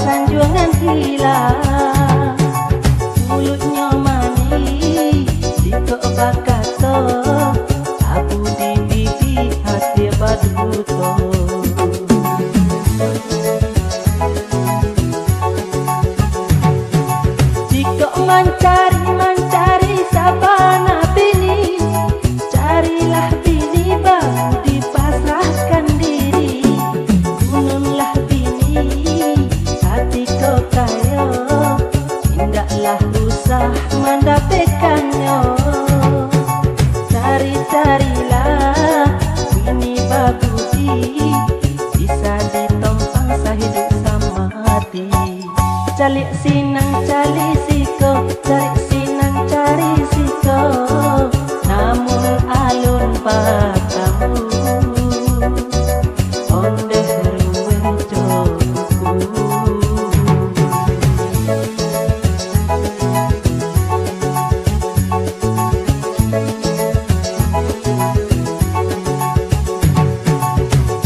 sanjungan hilang. Mulutnya manis, dikok bakato, abu di pipi hati baduto. Dikok mencari sabana bini, carilah bini baru dipasrahkan diri. Gununglah bini, hati kau kayo, tidaklah usah mendapatkannya. Cari-carilah bini bagudi, bisa ditompang sehidup sama hati. Calik sinang cari siko, cari sinang cari siko, namun alun patamu onde ruwe joku.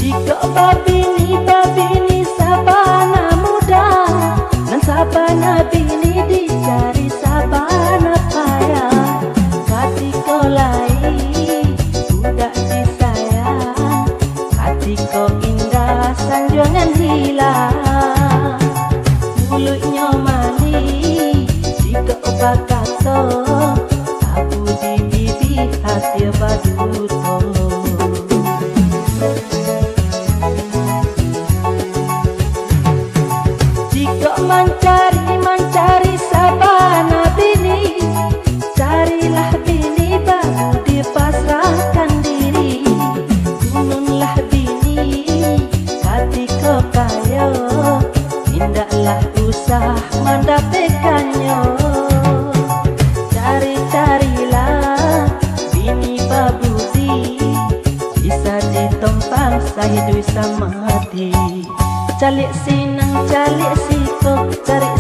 Jika babini sabana muda, dan sabana bini dicari sabana payah. Hati kau lain budak disayang, hati kau indah sanjungan hilang. Mulutnya manis, jika bakato, abu di pipi hati baduto. Jika mencari sabana bini, carilah bini baru dipasrahkan diri. Gununglah bini, hati kau kayo, tidaklah usah mendapatkannya. Cari-carilah bini babudi, bisa ditompang sehidup sama hati. Calik sinang calik siko, cari